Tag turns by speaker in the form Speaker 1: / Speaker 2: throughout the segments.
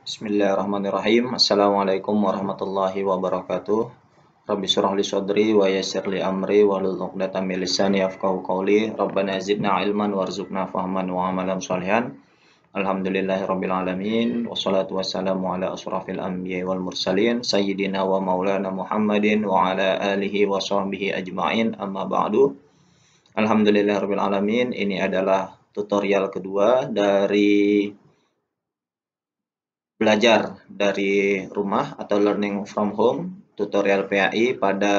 Speaker 1: Bismillahirrahmanirrahim. Assalamualaikum warahmatullahi wabarakatuh. Rabbi shrah li sadri wa yassir li amri wahlul 'uqdatam min lisani yafqahu qawli. Rabbana zidna ilman warzuqna fahman wa amalan sholihan. Alhamdulillahirabbil alamin. Wassalatu wassalamu ala asrafil anbiya'i wal mursalin sayyidina wa maulana Muhammadin wa ala alihi wa sahbihi ajma'in. Amma ba'du. Alhamdulillahirabbil alamin. Ini adalah tutorial kedua dari belajar dari rumah atau learning from home tutorial PAI. Pada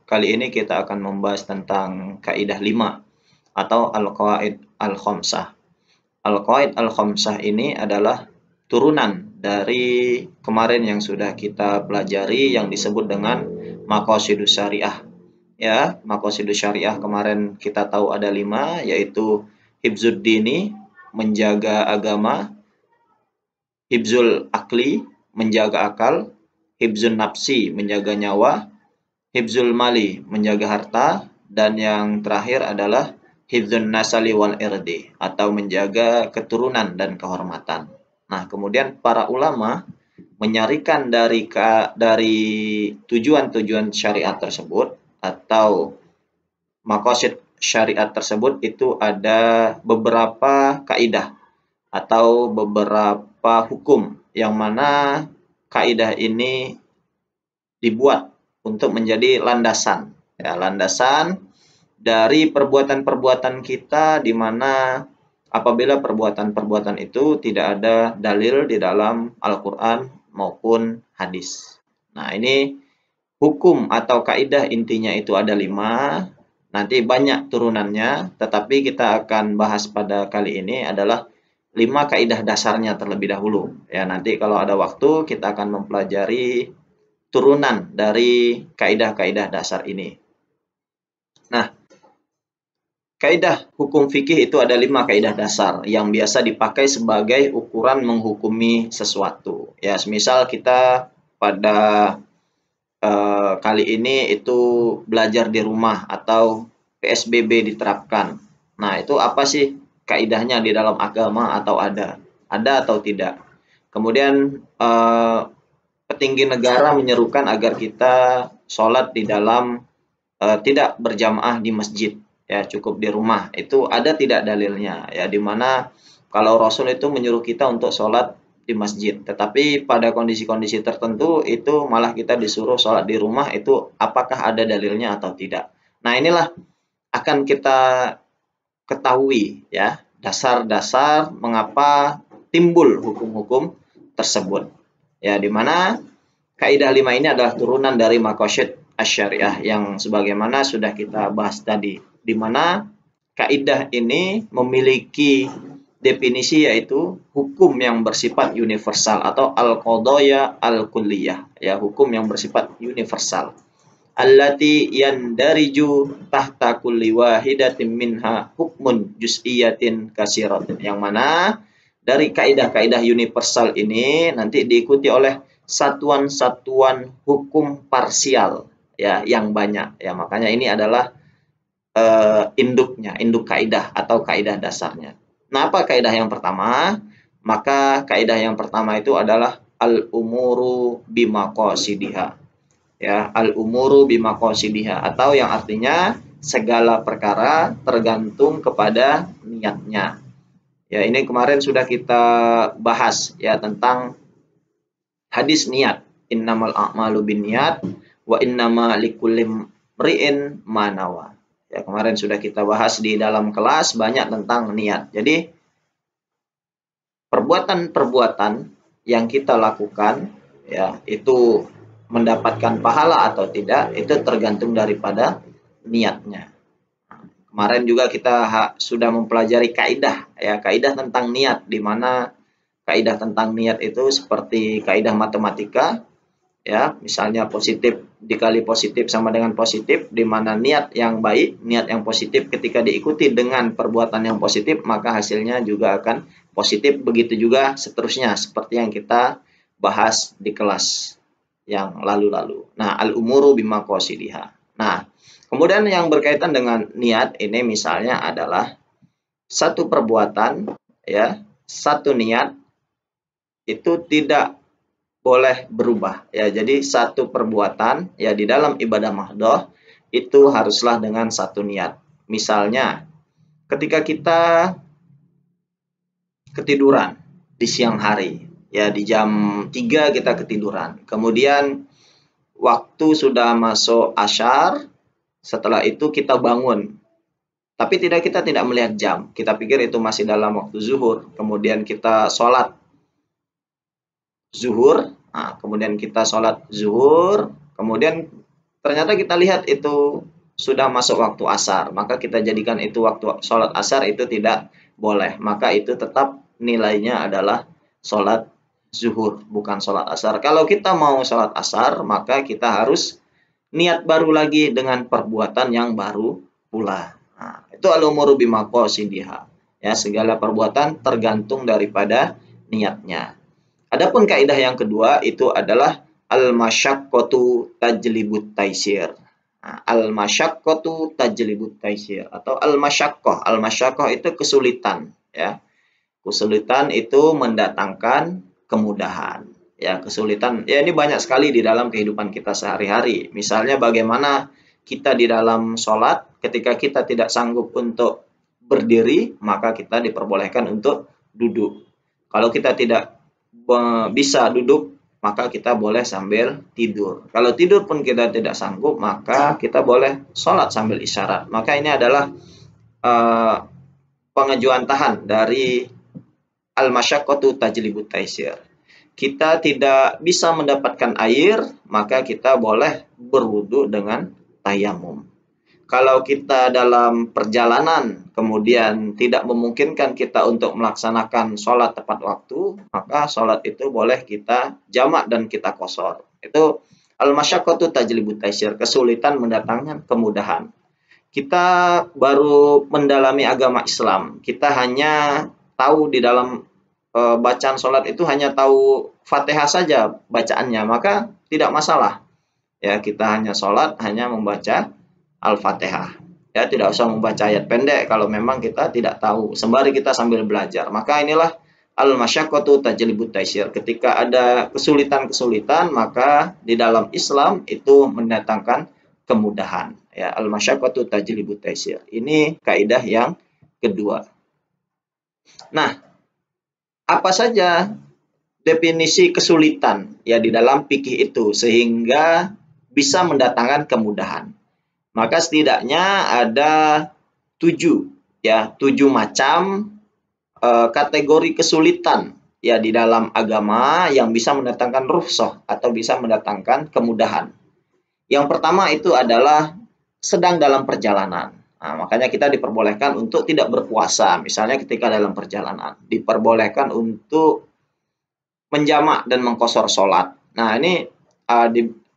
Speaker 1: kali ini kita akan membahas tentang kaidah 5 atau al-qawaid al-khamsah. Al-qawaid al-khamsah ini adalah turunan dari kemarin yang sudah kita pelajari yang disebut dengan maqasidus syariah. Ya, maqasidus syariah kemarin kita tahu ada 5, yaitu hifzuddini, menjaga agama, hifzul akli, menjaga akal, hifzun nafsi, menjaga nyawa, hifzul mali, menjaga harta, dan yang terakhir adalah hifzun nasali wal irdi, atau menjaga keturunan dan kehormatan. Nah, kemudian para ulama menyarikan dari tujuan-tujuan syariat tersebut atau maqasid syariat tersebut itu ada beberapa kaidah atau beberapa hukum yang mana kaidah ini dibuat untuk menjadi landasan, ya, landasan dari perbuatan-perbuatan kita, di mana apabila perbuatan-perbuatan itu tidak ada dalil di dalam Al-Quran maupun hadis. Nah, ini hukum atau kaidah intinya itu ada 5, nanti banyak turunannya, tetapi kita akan bahas pada kali ini adalah 5 kaidah dasarnya terlebih dahulu. Ya, nanti kalau ada waktu kita akan mempelajari turunan dari kaidah-kaidah dasar ini. Nah, kaidah hukum fikih itu ada 5 kaidah dasar yang biasa dipakai sebagai ukuran menghukumi sesuatu. Ya, semisal kita pada kali ini itu belajar di rumah atau PSBB diterapkan. Nah, itu apa sih kaidahnya di dalam agama, atau ada atau tidak. Kemudian petinggi negara menyerukan agar kita sholat di dalam tidak berjamaah di masjid, ya, cukup di rumah. Itu ada tidak dalilnya, ya, dimana kalau Rasul itu menyuruh kita untuk sholat di masjid, tetapi pada kondisi-kondisi tertentu itu malah kita disuruh sholat di rumah. Itu apakah ada dalilnya atau tidak. Nah, inilah akan kita ketahui, ya, dasar-dasar mengapa timbul hukum-hukum tersebut. Ya, di mana kaidah 5 ini adalah turunan dari maqasid asy-syariah yang sebagaimana sudah kita bahas tadi, di mana kaidah ini memiliki definisi, yaitu hukum yang bersifat universal atau al-qadaya al-kulliyah, ya, hukum yang bersifat universal. Allati yandariju tahta kulli wahidatin minha hukmun juz'iyatin kasiratin, yang mana dari kaidah-kaidah universal ini nanti diikuti oleh satuan-satuan hukum parsial, ya, yang banyak, ya. Makanya ini adalah induk kaidah atau kaidah dasarnya. Nah, apa kaidah yang pertama? Maka kaidah yang pertama itu adalah al-umuru bimaqasidiha. Ya, al-umuru bimaqasidiha, atau yang artinya segala perkara tergantung kepada niatnya. Ya, ini kemarin sudah kita bahas, ya, tentang hadis niat. Innamal a'malu binniyat wa innama likulli imri'in ma nawa. Ya, kemarin sudah kita bahas di dalam kelas banyak tentang niat. Jadi perbuatan-perbuatan yang kita lakukan, ya, itu mendapatkan pahala atau tidak itu tergantung daripada niatnya. Kemarin juga kita sudah mempelajari kaidah, ya, kaidah tentang niat, di mana kaidah tentang niat itu seperti kaidah matematika, ya, misalnya positif dikali positif sama dengan positif, di mana niat yang baik, niat yang positif ketika diikuti dengan perbuatan yang positif, maka hasilnya juga akan positif. Begitu juga seterusnya, seperti yang kita bahas di kelas yang lalu-lalu. Nah, al-umuru bimaqasidiha. Nah, kemudian yang berkaitan dengan niat ini misalnya adalah satu perbuatan, ya, satu niat itu tidak boleh berubah ya. Jadi satu perbuatan ya di dalam ibadah mahdoh itu haruslah dengan satu niat. Misalnya ketika kita ketiduran di siang hari ya, di jam 3 kita ketiduran. Kemudian waktu sudah masuk asyar, setelah itu kita bangun. Tapi kita tidak melihat jam. Kita pikir itu masih dalam waktu zuhur. Kemudian kita sholat zuhur. Nah, kemudian kita sholat zuhur. Kemudian ternyata kita lihat itu sudah masuk waktu asar. Maka kita jadikan itu waktu sholat asar, itu tidak boleh. Maka itu tetap nilainya adalah sholat zuhur, bukan sholat asar. Kalau kita mau sholat asar, maka kita harus niat baru lagi dengan perbuatan yang baru pula. Nah, itu al-umuru bimaqasidiha. Ya, segala perbuatan tergantung daripada niatnya. Adapun kaidah yang kedua itu adalah al-masyaqqatu tajlibut taisir. Nah, al-masyaqqatu tajlibut taisir atau al-masyaqqah. Al-masyaqqah itu kesulitan, ya. Kesulitan itu mendatangkan kemudahan. Ya, kesulitan. Ya, ini banyak sekali di dalam kehidupan kita sehari-hari. Misalnya bagaimana kita di dalam sholat, ketika kita tidak sanggup untuk berdiri, maka kita diperbolehkan untuk duduk. Kalau kita tidak bisa duduk, maka kita boleh sambil tidur. Kalau tidur pun kita tidak sanggup, maka kita boleh sholat sambil isyarat. Maka ini adalah pengajuan tahan dari al-masyaqqatu tajlibut taisir. Kita tidak bisa mendapatkan air, maka kita boleh berwudu dengan tayamum. Kalau kita dalam perjalanan, kemudian tidak memungkinkan kita untuk melaksanakan sholat tepat waktu, maka sholat itu boleh kita jamak dan kita qashar. Itu al-masyaqqatu tajlibut taisir, kesulitan mendatangkan kemudahan. Kita baru mendalami agama Islam, kita hanya tahu di dalam bacaan sholat itu hanya tahu Fatihah saja bacaannya, maka tidak masalah. Ya, kita hanya sholat, hanya membaca Al-Fatihah. Ya, tidak usah membaca ayat pendek kalau memang kita tidak tahu. Sembari kita sambil belajar. Maka inilah al-masyaqqatu tajlibut taisir. Ketika ada kesulitan-kesulitan, maka di dalam Islam itu mendatangkan kemudahan. Ya, al-masyaqqatu tajlibut taisir. Ini kaidah yang kedua. Nah, apa saja definisi kesulitan ya di dalam fikih itu sehingga bisa mendatangkan kemudahan? Maka setidaknya ada 7 macam kategori kesulitan ya di dalam agama yang bisa mendatangkan rukhsah atau bisa mendatangkan kemudahan. Yang pertama itu adalah sedang dalam perjalanan. Nah, makanya kita diperbolehkan untuk tidak berpuasa. Misalnya ketika dalam perjalanan, diperbolehkan untuk menjamak dan mengqashar sholat. Nah, ini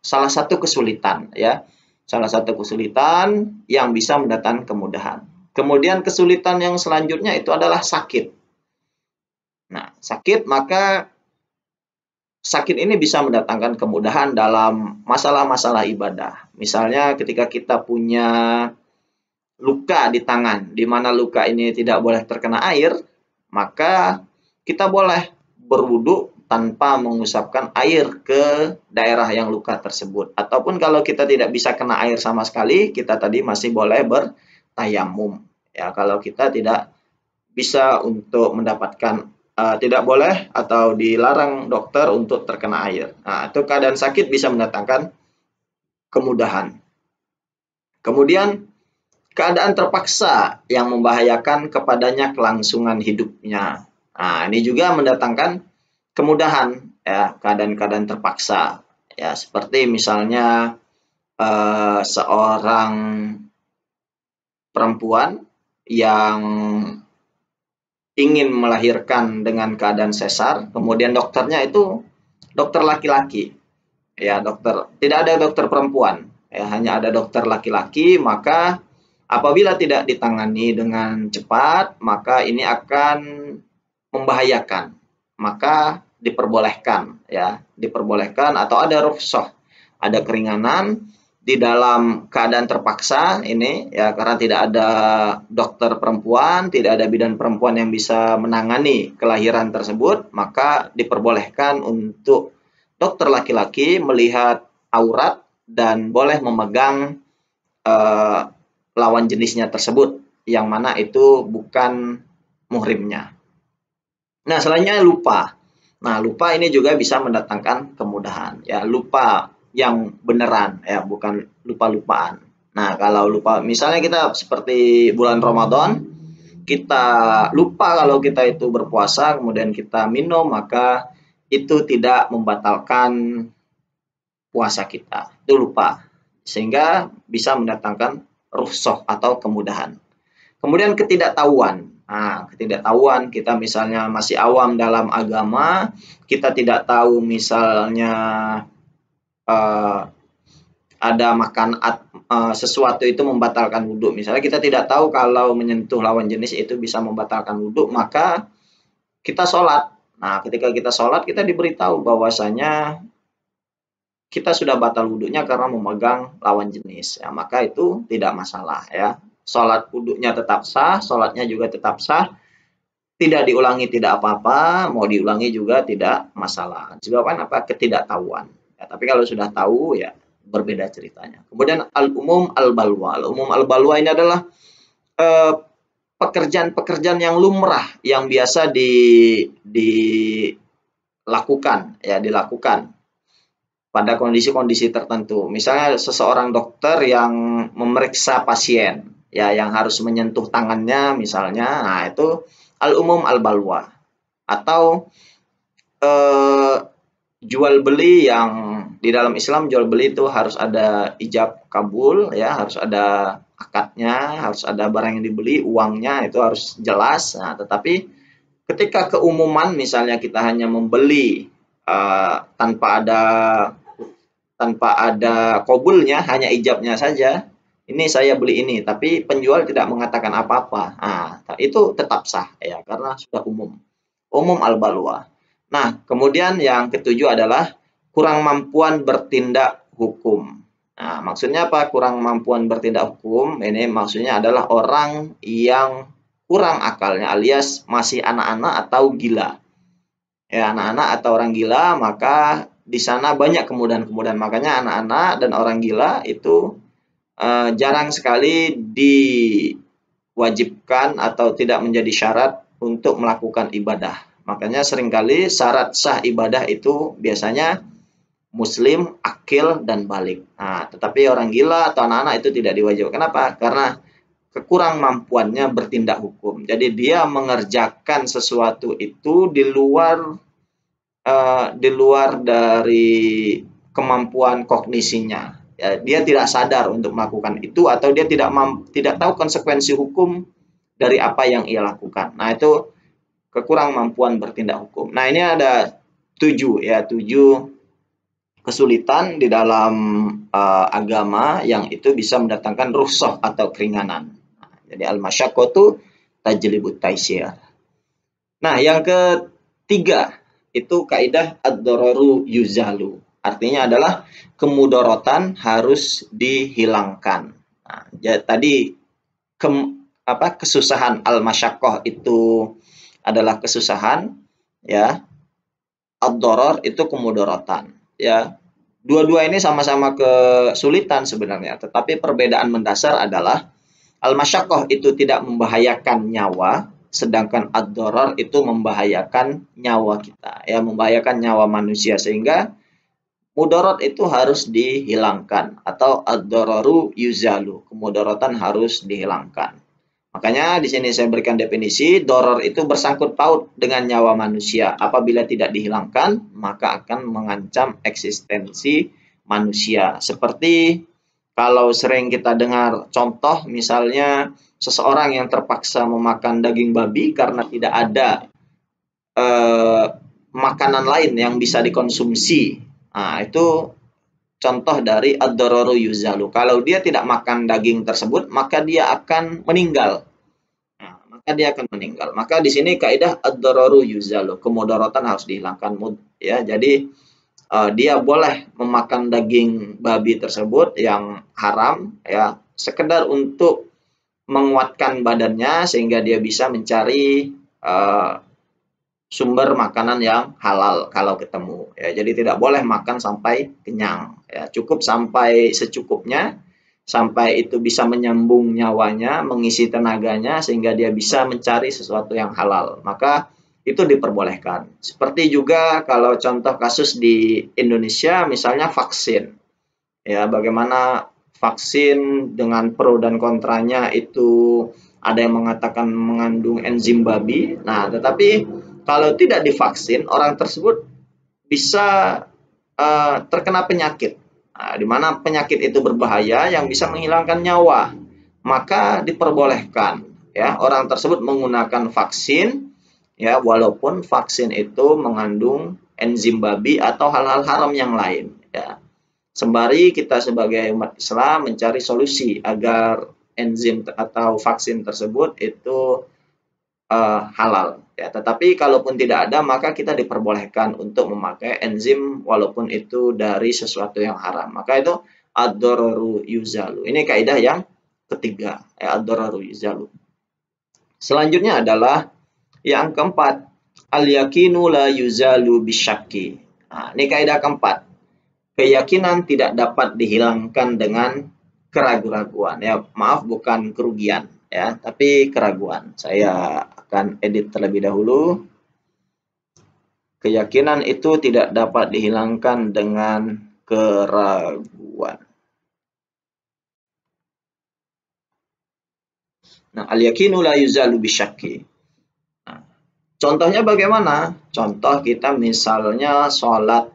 Speaker 1: salah satu kesulitan ya. Salah satu kesulitan yang bisa mendatangkan kemudahan. Kemudian kesulitan yang selanjutnya itu adalah sakit. Nah, sakit, maka sakit ini bisa mendatangkan kemudahan dalam masalah-masalah ibadah. Misalnya ketika kita punya luka di tangan, di mana luka ini tidak boleh terkena air, maka kita boleh berwudu tanpa mengusapkan air ke daerah yang luka tersebut. Ataupun kalau kita tidak bisa kena air sama sekali, kita tadi masih boleh bertayamum. Ya, kalau kita tidak bisa untuk mendapatkan, tidak boleh atau dilarang dokter untuk terkena air. Nah, itu keadaan sakit bisa mendatangkan kemudahan. Kemudian keadaan terpaksa yang membahayakan kepadanya kelangsungan hidupnya. Nah, ini juga mendatangkan kemudahan ya, keadaan-keadaan terpaksa ya, seperti misalnya seorang perempuan yang ingin melahirkan dengan keadaan sesar, kemudian dokternya itu dokter laki-laki ya, tidak ada dokter perempuan ya, hanya ada dokter laki-laki. Maka apabila tidak ditangani dengan cepat, maka ini akan membahayakan. Maka diperbolehkan ya, diperbolehkan atau ada rukhsah, ada keringanan di dalam keadaan terpaksa ini ya, karena tidak ada dokter perempuan, tidak ada bidan perempuan yang bisa menangani kelahiran tersebut, maka diperbolehkan untuk dokter laki-laki melihat aurat dan boleh memegang lawan jenisnya tersebut, yang mana itu bukan muhrimnya. Nah, selanjutnya lupa. Nah, lupa ini juga bisa mendatangkan kemudahan. Ya, lupa yang beneran, ya, bukan lupa-lupaan. Nah, kalau lupa, misalnya kita seperti bulan Ramadan, kita lupa kalau kita itu berpuasa, kemudian kita minum, maka itu tidak membatalkan puasa kita. Itu lupa. Sehingga bisa mendatangkan rukhsah atau kemudahan. Kemudian ketidaktahuan. Nah, ketidaktahuan kita misalnya masih awam dalam agama, kita tidak tahu misalnya ada sesuatu itu membatalkan wudhu. Misalnya kita tidak tahu kalau menyentuh lawan jenis itu bisa membatalkan wudhu, maka kita sholat. Nah, ketika kita sholat, kita diberitahu bahwasanya kita sudah batal wudhunya karena memegang lawan jenis. Ya, maka itu tidak masalah ya. Sholat wudhunya tetap sah, sholatnya juga tetap sah, tidak diulangi tidak apa-apa, mau diulangi juga tidak masalah. Disebabkan apa? Ketidaktahuan. Ya, tapi kalau sudah tahu ya berbeda ceritanya. Kemudian al-umum al-balwa. Al-umum al-balwa ini adalah pekerjaan-pekerjaan yang lumrah yang biasa dilakukan pada kondisi-kondisi tertentu. Misalnya seseorang dokter yang memeriksa pasien, ya, yang harus menyentuh tangannya misalnya, nah itu al-umum al-balwa. Atau jual beli yang di dalam Islam, jual beli itu harus ada ijab kabul, ya, harus ada akadnya, harus ada barang yang dibeli, uangnya itu harus jelas. Nah, tetapi ketika keumuman misalnya kita hanya membeli tanpa ada kabulnya, hanya ijabnya saja, ini saya beli ini, tapi penjual tidak mengatakan apa-apa. Nah, itu tetap sah ya, karena sudah umum al-balwa. Nah, kemudian yang ketujuh adalah kurang mampuan bertindak hukum. Nah, maksudnya apa? Kurang mampuan bertindak hukum, ini maksudnya adalah orang yang kurang akalnya alias masih anak-anak atau gila. Ya, anak-anak atau orang gila, maka di sana banyak kemudahan-kemudahan. Makanya anak-anak dan orang gila itu jarang sekali diwajibkan atau tidak menjadi syarat untuk melakukan ibadah. Makanya seringkali syarat sah ibadah itu biasanya muslim, akil, dan balik. Nah, tetapi orang gila atau anak-anak itu tidak diwajibkan. Kenapa? Karena kekurang mampuannya bertindak hukum. Jadi dia mengerjakan sesuatu itu di luar dari kemampuan kognisinya. Ya, dia tidak sadar untuk melakukan itu atau dia tidak tahu konsekuensi hukum dari apa yang ia lakukan. Nah, itu kekurang mampuan bertindak hukum. Nah, ini ada 7 kesulitan di dalam agama yang itu bisa mendatangkan rukhsah atau keringanan. Jadi al-masyaqqatu tajlibut taisir. Nah, yang ketiga itu kaidah ad-dararu yuzalu. Artinya adalah kemudaratan harus dihilangkan. Nah, ya, tadi kesusahan al-masyaqqah itu adalah kesusahan, ya. Ad-darar itu kemudaratan, ya. Dua-dua ini sama-sama kesulitan sebenarnya, tetapi perbedaan mendasar adalah al-masyaqqah itu tidak membahayakan nyawa, sedangkan ad-darar itu membahayakan nyawa kita, ya, membahayakan nyawa manusia, sehingga mudarat itu harus dihilangkan atau ad-dararu yuzalu, kemudaratan harus dihilangkan. Makanya di sini saya berikan definisi, darar itu bersangkut paut dengan nyawa manusia. Apabila tidak dihilangkan, maka akan mengancam eksistensi manusia. Seperti kalau sering kita dengar contoh, misalnya seseorang yang terpaksa memakan daging babi karena tidak ada makanan lain yang bisa dikonsumsi. Nah, itu contoh dari ad-dararu yuzalu. Kalau dia tidak makan daging tersebut, maka dia akan meninggal. Nah, maka di sini kaidah ad-dararu yuzalu, kemudaratan harus dihilangkan, ya. Jadi dia boleh memakan daging babi tersebut yang haram, ya, sekedar untuk menguatkan badannya sehingga dia bisa mencari sumber makanan yang halal kalau ketemu, ya. Jadi tidak boleh makan sampai kenyang, ya. Cukup sampai secukupnya, sampai itu bisa menyambung nyawanya, mengisi tenaganya sehingga dia bisa mencari sesuatu yang halal, maka itu diperbolehkan. Seperti juga kalau contoh kasus di Indonesia misalnya vaksin, ya, bagaimana vaksin dengan pro dan kontranya itu, ada yang mengatakan mengandung enzim babi. Nah, tetapi kalau tidak divaksin, orang tersebut bisa terkena penyakit. Nah, di mana penyakit itu berbahaya yang bisa menghilangkan nyawa, maka diperbolehkan, ya, orang tersebut menggunakan vaksin, ya, walaupun vaksin itu mengandung enzim babi atau hal-hal haram yang lain, ya. Sembari kita sebagai umat Islam mencari solusi agar enzim atau vaksin tersebut itu halal, ya. Tetapi kalaupun tidak ada, maka kita diperbolehkan untuk memakai enzim walaupun itu dari sesuatu yang haram. Maka itu ad-dararu yuzalu. Ini kaidah yang ketiga, ya, ad-dararu yuzalu. Selanjutnya adalah yang keempat, al-yakinu la yuzalu bisyakki. Nah, ini kaidah keempat. Keyakinan tidak dapat dihilangkan dengan keraguan-raguan, ya, maaf, bukan kerugian, ya, tapi keraguan. Saya akan edit terlebih dahulu. Keyakinan itu tidak dapat dihilangkan dengan keraguan. Nah, al-yakinu la yuzalu bisyakki. Nah, contohnya bagaimana? Contoh kita misalnya sholat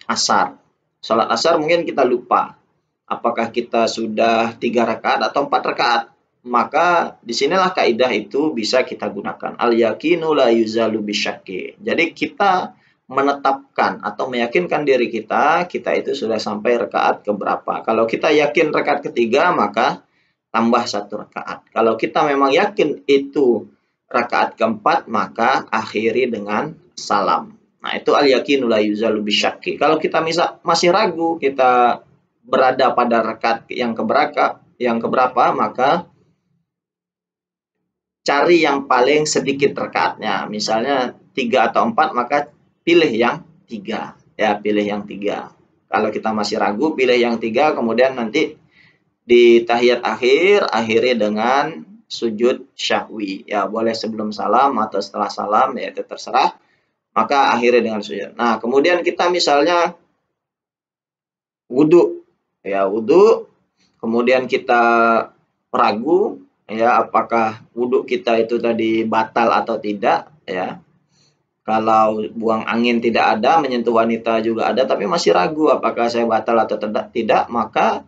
Speaker 1: asar. Sholat asar mungkin kita lupa apakah kita sudah 3 rakaat atau 4 rakaat. Maka disinilah kaidah itu bisa kita gunakan. Al-yakinu la yuzalu bisyakki. Jadi kita menetapkan atau meyakinkan diri kita itu sudah sampai rakaat keberapa. Kalau kita yakin rakaat ketiga, maka tambah 1 rakaat. Kalau kita memang yakin itu rakaat keempat, maka akhiri dengan salam. Nah, itu al-yakinu la yuzalu bisyakki. Kalau kita masih ragu, kita berada pada rakaat yang keberapa, maka cari yang paling sedikit rakaatnya. Misalnya 3 atau 4, maka pilih yang 3. Ya, pilih yang 3. Kalau kita masih ragu, pilih yang 3, kemudian nanti di tahiyat akhir, akhiri dengan sujud syahwi. Ya, boleh sebelum salam atau setelah salam, ya, itu terserah. Maka akhiri dengan sujud. Nah, kemudian kita misalnya wudhu, ya, wudhu, kemudian kita ragu, ya, apakah wudhu kita itu tadi batal atau tidak, ya. Kalau buang angin tidak ada, menyentuh wanita juga ada, tapi masih ragu apakah saya batal atau tidak, maka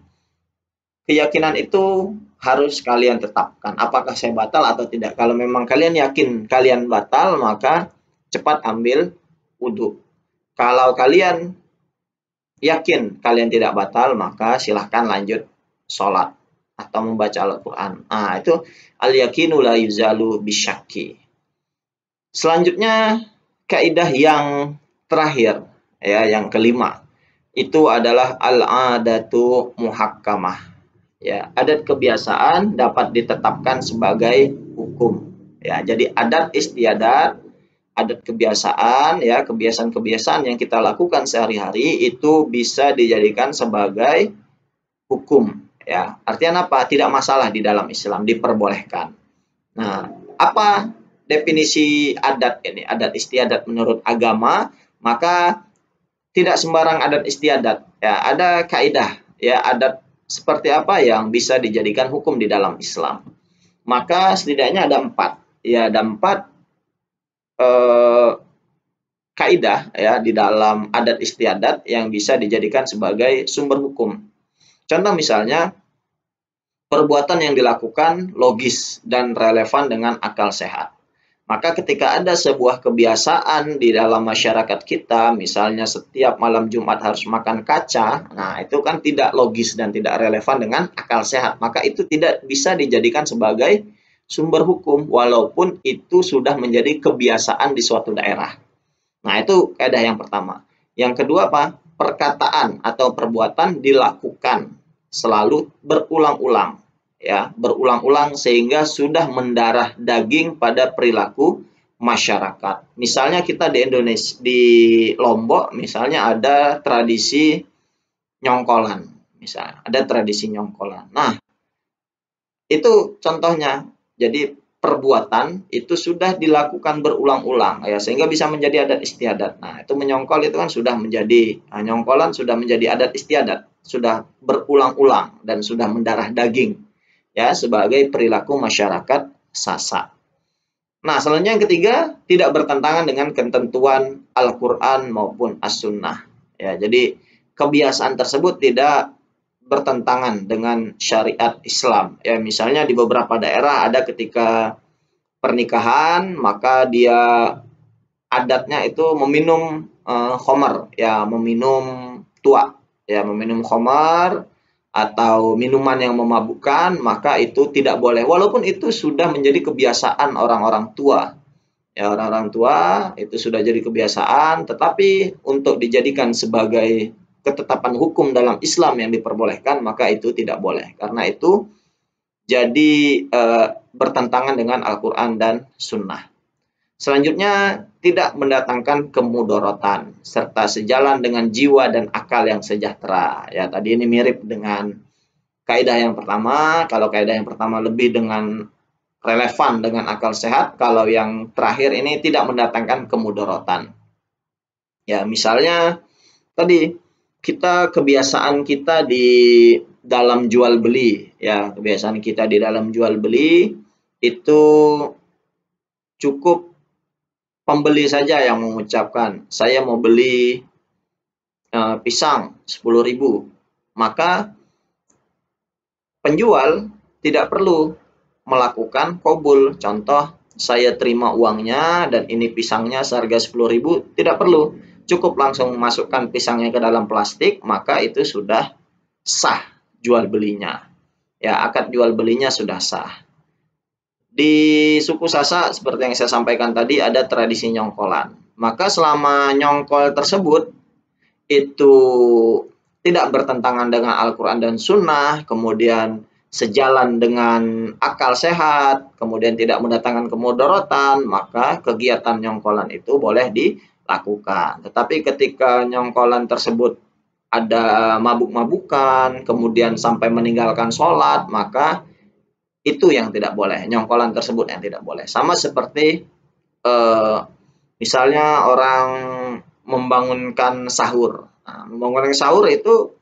Speaker 1: keyakinan itu harus kalian tetapkan. Apakah saya batal atau tidak? Kalau memang kalian yakin kalian batal, maka cepat ambil wudhu. Kalau kalian yakin kalian tidak batal, maka silahkan lanjut sholat atau membaca Al-Quran. Nah, itu al-yakinu la yuzalu bisyakki. Selanjutnya, kaidah yang terakhir, ya, yang kelima, itu adalah al-adatu muhakkamah. Ya, adat kebiasaan dapat ditetapkan sebagai hukum. Ya, jadi adat istiadat, adat kebiasaan, ya, kebiasaan-kebiasaan yang kita lakukan sehari-hari itu bisa dijadikan sebagai hukum, ya. Artinya apa? Tidak masalah di dalam Islam, diperbolehkan. Nah, apa definisi adat ini? Adat istiadat menurut agama, maka tidak sembarang adat istiadat, ya. Ada kaidah, ya, adat seperti apa yang bisa dijadikan hukum di dalam Islam. Maka setidaknya ada 4, ya, ada 4 kaidah, ya, di dalam adat istiadat yang bisa dijadikan sebagai sumber hukum. Contoh misalnya, perbuatan yang dilakukan logis dan relevan dengan akal sehat. Maka ketika ada sebuah kebiasaan di dalam masyarakat kita, misalnya setiap malam Jumat harus makan kaca, nah itu kan tidak logis dan tidak relevan dengan akal sehat. Maka itu tidak bisa dijadikan sebagai sumber hukum, walaupun itu sudah menjadi kebiasaan di suatu daerah. Nah, itu kaidah yang pertama. Yang kedua apa? Perkataan atau perbuatan dilakukan selalu berulang-ulang, ya, berulang-ulang sehingga sudah mendarah daging pada perilaku masyarakat. Misalnya kita di Indonesia, di Lombok misalnya ada tradisi nyongkolan, misalnya ada tradisi nyongkolan. Nah, itu contohnya. Jadi perbuatan itu sudah dilakukan berulang-ulang ya, sehingga bisa menjadi adat istiadat. Nah, itu menyongkol itu kan sudah menjadi nyongkolan, sudah menjadi adat istiadat, sudah berulang-ulang dan sudah mendarah daging ya sebagai perilaku masyarakat Sasak. Nah, selanjutnya yang ketiga, tidak bertentangan dengan ketentuan Al-Qur'an maupun As-Sunnah. Ya, jadi kebiasaan tersebut tidak bertentangan dengan syariat Islam. Ya, misalnya di beberapa daerah ada ketika pernikahan, maka dia adatnya itu meminum khamar, ya, meminum tua, ya, meminum khamar atau minuman yang memabukkan, maka itu tidak boleh. Walaupun itu sudah menjadi kebiasaan orang-orang tua. Ya, orang-orang tua itu sudah jadi kebiasaan, tetapi untuk dijadikan sebagai ketetapan hukum dalam Islam yang diperbolehkan, maka itu tidak boleh. Karena itu jadi bertentangan dengan Al-Quran dan Sunnah. Selanjutnya, tidak mendatangkan kemudorotan, serta sejalan dengan jiwa dan akal yang sejahtera. Ya, tadi ini mirip dengan kaidah yang pertama. Kalau kaidah yang pertama lebih dengan relevan dengan akal sehat, kalau yang terakhir ini tidak mendatangkan kemudorotan. Ya, misalnya tadi kebiasaan kita di dalam jual beli, ya, kebiasaan kita di dalam jual beli itu cukup pembeli saja yang mengucapkan, saya mau beli pisang 10.000, maka penjual tidak perlu melakukan qabul. Contoh, saya terima uangnya dan ini pisangnya seharga 10.000, tidak perlu. Cukup langsung masukkan pisangnya ke dalam plastik, maka itu sudah sah jual belinya. Ya, akad jual belinya sudah sah. Di suku Sasak seperti yang saya sampaikan tadi ada tradisi nyongkolan. Maka selama nyongkol tersebut itu tidak bertentangan dengan Al-Quran dan Sunnah, kemudian sejalan dengan akal sehat, kemudian tidak mendatangkan kemudorotan, maka kegiatan nyongkolan itu boleh dilakukan. Tetapi ketika nyongkolan tersebut ada mabuk-mabukan, kemudian sampai meninggalkan sholat, maka itu yang tidak boleh, nyongkolan tersebut yang tidak boleh. Sama seperti misalnya orang membangunkan sahur. Nah, membangunkan sahur itu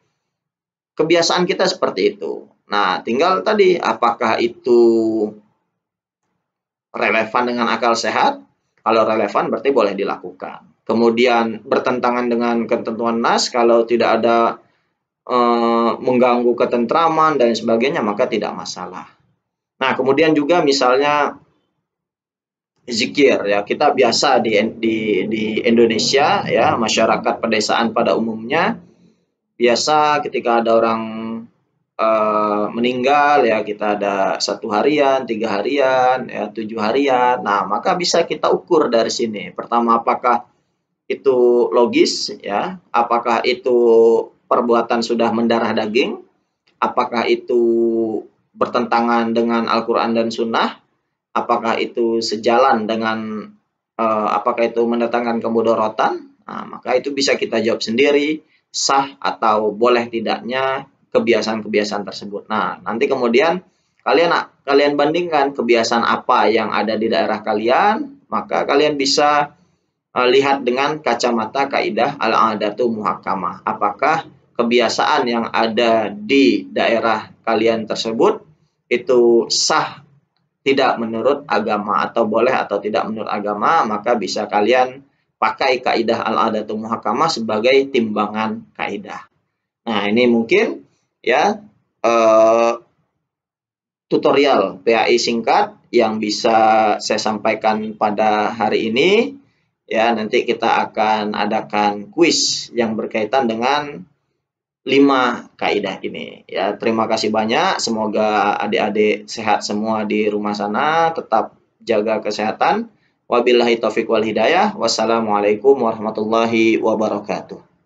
Speaker 1: kebiasaan kita seperti itu. Nah, tinggal tadi apakah itu relevan dengan akal sehat? Kalau relevan berarti boleh dilakukan. Kemudian bertentangan dengan ketentuan nas, kalau tidak ada mengganggu ketentraman dan sebagainya, maka tidak masalah. Nah, kemudian juga misalnya zikir, ya, kita biasa di Indonesia, ya, masyarakat pedesaan pada umumnya biasa ketika ada orang meninggal, ya, kita ada 1 harian, 3 harian, ya, 7 harian. Nah, maka bisa kita ukur dari sini. Pertama, apakah itu logis, ya, apakah itu perbuatan sudah mendarah daging, apakah itu bertentangan dengan Al-Quran dan Sunnah, apakah itu sejalan dengan apakah itu mendatangkan kemudorotan. Nah, maka itu bisa kita jawab sendiri, sah atau boleh tidaknya kebiasaan-kebiasaan tersebut. Nah, nanti kemudian kalian bandingkan kebiasaan apa yang ada di daerah kalian, maka kalian bisa lihat dengan kacamata kaidah al-adatu muhakkamah. Apakah kebiasaan yang ada di daerah kalian tersebut itu sah tidak menurut agama, atau boleh atau tidak menurut agama, maka bisa kalian pakai kaidah al-adatu muhakkamah sebagai timbangan kaidah. Nah, ini mungkin ya tutorial PAI singkat yang bisa saya sampaikan pada hari ini. Ya, nanti kita akan adakan kuis yang berkaitan dengan 5 kaidah ini. Ya, terima kasih banyak. Semoga adik-adik sehat semua di rumah sana, tetap jaga kesehatan Wabillahi taufiq wal hidayah. Wassalamualaikum warahmatullahi wabarakatuh.